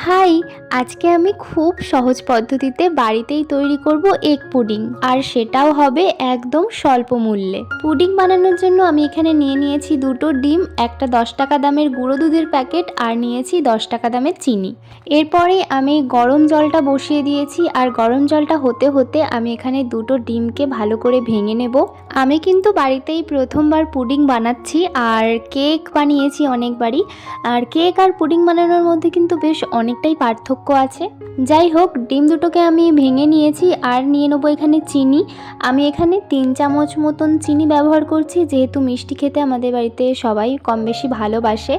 High, আজকে আমি খুব সহজ পদ্ধতিতে বাড়িতেই তৈরি করব এগ পুডিং, আর সেটাও হবে একদম স্বল্প মূল্যে। পুডিং বানানোর জন্য আমি এখানে নিয়ে নিয়েছি দুটো ডিম, একটা 10 টাকা দামের গুঁড়ো দুধের প্যাকেট, আর নিয়েছি 10 টাকা দামের চিনি। এরপরে আমি গরম জলটা বসিয়ে দিয়েছি, আর গরম জলটা হতে হতে আমি এখানে দুটো ডিমকে ভালো করে ভেঙে নেব। আমি কিন্তু বাড়িতেই প্রথমবার পুডিং বানাচ্ছি, আর কেক বানিয়েছি অনেকবারই। আর কেক আর পুডিং বানানোর মধ্যে কিন্তু বেশ অনেকটাই পার্থক্য আছে। যাই হোক, ডিম দুটোকে আমি ভেঙে নিয়েছি, আর নিয়ে নেবো এখানে চিনি। আমি এখানে 3 চামচ মতন চিনি ব্যবহার করছি, যেহেতু মিষ্টি খেতে আমাদের বাড়িতে সবাই কম বেশি ভালোবাসে।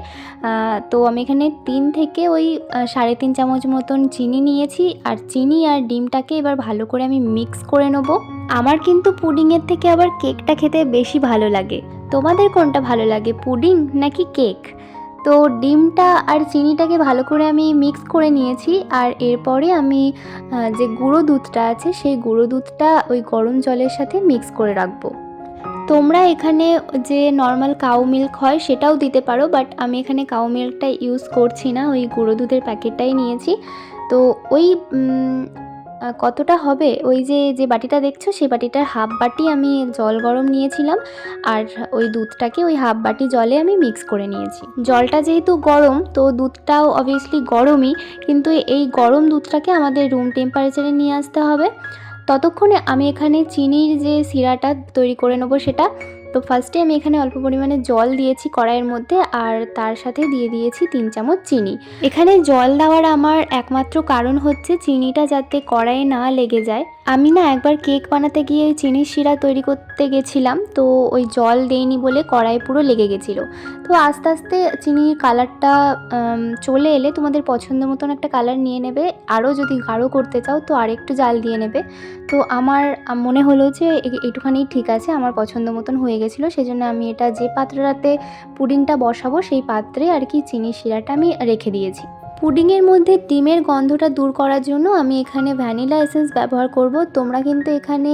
তো আমি এখানে 3 থেকে ওই 3.5 চামচ মতন চিনি নিয়েছি, আর চিনি আর ডিমটাকে এবার ভালো করে আমি মিক্স করে নেবো। আমার কিন্তু পুডিংয়ের থেকে আবার কেকটা খেতে বেশি ভালো লাগে। তোমাদের কোনটা ভালো লাগে, পুডিং নাকি কেক? তো ডিমটা আর চিনিটাকে ভালো করে আমি মিক্স করে নিয়েছি, আর এরপরে আমি যে গুঁড়ো দুধটা আছে সেই গুঁড়ো দুধটা ওই গরম জলের সাথে মিক্স করে রাখবো। তোমরা এখানে যে নর্মাল কাউ মিল্ক হয় সেটাও দিতে পারো, বাট আমি এখানে কাউ মিল্কটা ইউজ করছি না, ওই গুঁড়ো দুধের প্যাকেটটাই নিয়েছি। তো ওই কতটা হবে, ওই যে বাটিটা দেখছো সেই বাটিটার হাফ বাটি আমি জল গরম নিয়েছিলাম, আর ওই দুধটাকে ওই হাফ বাটি জলে আমি মিক্স করে নিয়েছি। জলটা যেহেতু গরম, তো দুধটাও অবভিয়াসলি গরমই, কিন্তু এই গরম দুধটাকে আমাদের রুম টেম্পারেচারে নিয়ে আসতে হবে। ততক্ষণে আমি এখানে চিনির যে সিরাটা তৈরি করে নেবো সেটা। তো ফার্স্টে আমি এখানে অল্প পরিমাণে জল দিয়েছি কড়াইয়ের মধ্যে, আর তার সাথে দিয়ে দিয়েছি 3 চামচ চিনি। এখানে জল দেওয়ার আমার একমাত্র কারণ হচ্ছে চিনিটা যাতে কড়াইয়ে না লেগে যায়। আমি না একবার কেক বানাতে গিয়ে চিনির শিরা তৈরি করতে গেছিলাম, তো ওই জল দেইনি বলে কড়াই পুরো লেগে গেছিলো। তো আস্তে আস্তে চিনির কালারটা চলে এলে তোমাদের পছন্দ মতন একটা কালার নিয়ে নেবে। আরও যদি গাঢ় করতে চাও তো আরেকটু জাল দিয়ে নেবে। তো আমার মনে হলো যে এইটুখানি ঠিক আছে, আমার পছন্দ মতন হয়ে গেছিলো। সেজন্য আমি এটা যে পাত্রটাতে পুডিংটা বসাবো সেই পাত্রে আর কি চিনির শিরাটা আমি রেখে দিয়েছি। পুডিংয়ের মধ্যে ডিমের গন্ধটা দূর করার জন্য আমি এখানে ভ্যানিলা এসেন্স ব্যবহার করব। তোমরা কিন্তু এখানে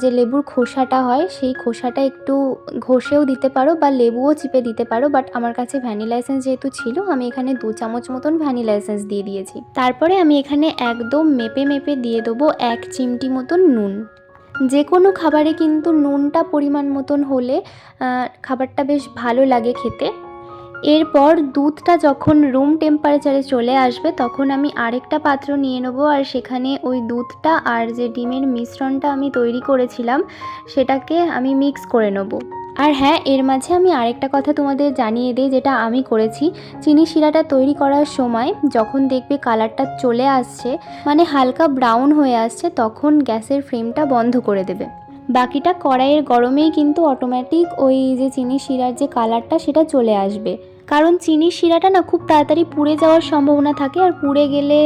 যে লেবুর খোসাটা হয় সেই খোসাটা একটু ঘষেও দিতে পারো, বা লেবুও চিপে দিতে পারো, বাট আমার কাছে ভ্যানিলা এসেন্স যেহেতু ছিল আমি এখানে 2 চামচ মতন ভ্যানিলা এসেন্স দিয়ে দিয়েছি। তারপরে আমি এখানে একদম মেপে মেপে দিয়ে দেবো 1 চিমটি মতন নুন। যে কোনো খাবারে কিন্তু নুনটা পরিমাণ মতন হলে খাবারটা বেশ ভালো লাগে খেতে। এরপর দুধটা যখন রুম টেম্পারেচারে চলে আসবে তখন আমি আরেকটা পাত্র নিয়ে নেবো, আর সেখানে ওই দুধটা আর যে ডিমের মিশ্রণটা আমি তৈরি করেছিলাম সেটাকে আমি মিক্স করে নেবো। আর হ্যাঁ, এর মাঝে আমি আরেকটা কথা তোমাদের জানিয়ে দিই, যেটা আমি করেছি। চিনি শিরাটা তৈরি করার সময় যখন দেখবে কালারটা চলে আসছে, মানে হালকা ব্রাউন হয়ে আসছে, তখন গ্যাসের ফ্লেমটা বন্ধ করে দেবে। বাকিটা কড়াইয়ের গরমেই কিন্তু অটোমেটিক ওই যে চিনি শিরার যে কালারটা সেটা চলে আসবে। কারণ চিনির শিরাটা না খুব তাড়াতাড়ি পুড়ে যাওয়ার সম্ভাবনা থাকে, আর পুড়ে গেলে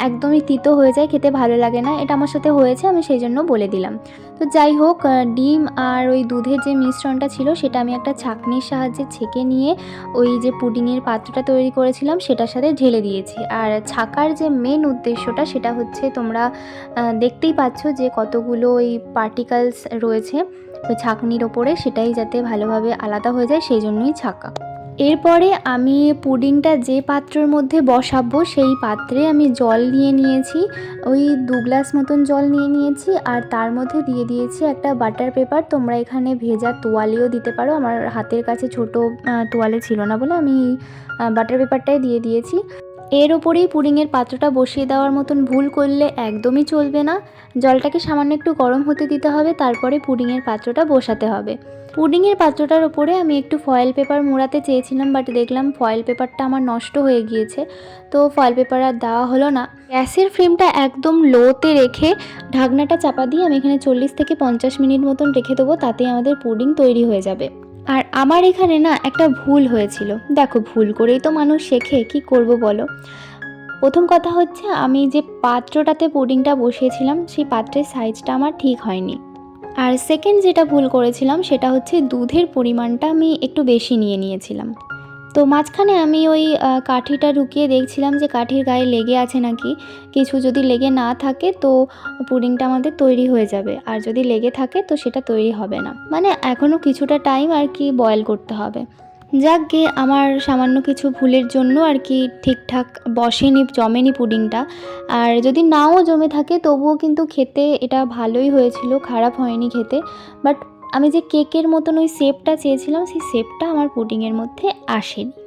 একদমই তিতো হয়ে যায়, খেতে ভালো লাগে না। এটা আমার সাথে হয়েছে, আমি সেই জন্য বলে দিলাম। তো যাই হোক, ডিম আর ওই দুধের যে মিশ্রণটা ছিল সেটা আমি একটা ছাঁকনির সাহায্যে ছেঁকে নিয়ে ওই যে পুডিংয়ের পাত্রটা তৈরি করেছিলাম সেটার সাথে ঢেলে দিয়েছি। আর ছাঁকার যে মেন উদ্দেশ্যটা সেটা হচ্ছে, তোমরা দেখতেই পাচ্ছ যে কতগুলো ওই পার্টিকেলস রয়েছে ওই ছাঁকনির ওপরে, সেটাই যাতে ভালোভাবে আলাদা হয়ে যায় সেই জন্যই ছাঁকা। এরপরে আমি পুডিংটা যে পাত্রের মধ্যে বসাবো সেই পাত্রে আমি জল নিয়ে নিয়েছি, ওই 2 গ্লাস মতন জল নিয়ে নিয়েছি, আর তার মধ্যে দিয়ে দিয়েছি একটা বাটার পেপার। তোমরা এখানে ভেজা তোয়ালেও দিতে পারো, আমার হাতের কাছে ছোট তোয়ালে ছিল না বলে আমি বাটার পেপারটাই দিয়ে দিয়েছি। এর ওপরেই পুডিংয়ের পাত্রটা বসিয়ে দেওয়ার মতন ভুল করলে একদমই চলবে না। জলটাকে সামান্য একটু গরম হতে দিতে হবে, তারপরে পুডিংয়ের পাত্রটা বসাতে হবে। পুডিংয়ের পাত্রটার ওপরে আমি একটু ফয়েল পেপার মোড়াতে চেয়েছিলাম, বাট দেখলাম ফয়েল পেপারটা আমার নষ্ট হয়ে গিয়েছে, তো ফয়েল পেপার আর দেওয়া হলো না। গ্যাসের ফ্লেমটা একদম লোতে রেখে ঢাকনাটা চাপা দিয়ে আমি এখানে 40 থেকে 50 মিনিট মতন রেখে দেবো, তাতেই আমাদের পুডিং তৈরি হয়ে যাবে। আর আমার এখানে না একটা ভুল হয়েছিল। দেখো, ভুল করেই তো মানুষ শেখে, কি করব বলো। প্রথম কথা হচ্ছে, আমি যে পাত্রটাতে পুডিংটা বসিয়েছিলাম সেই পাত্রের সাইজটা আমার ঠিক হয়নি। আর সেকেন্ড যেটা ভুল করেছিলাম সেটা হচ্ছে দুধের পরিমাণটা আমি একটু বেশি নিয়ে নিয়েছিলাম। তো মাঝখানে আমি ওই কাঠিটা ঢুকিয়ে দেখছিলাম যে কাঠির গায়ে লেগে আছে নাকি। কিছু যদি লেগে না থাকে তো পুডিংটা আমাদের তৈরি হয়ে যাবে, আর যদি লেগে থাকে তো সেটা তৈরি হবে না। মানে এখনও কিছুটা টাইম আর কি বয়েল করতে হবে। যাকগে, আমার সামান্য কিছু ভুলের জন্য আর কি ঠিকঠাক বসেনি, জমেনি পুডিংটা। আর যদি নাও জমে থাকে তবুও কিন্তু খেতে এটা ভালোই হয়েছিল, খারাপ হয়নি খেতে। বাট আমি যে কেকের মতন ওই শেপটা চেয়েছিলাম সেই শেপটা আমার পুডিংয়ের মধ্যে আসেনি।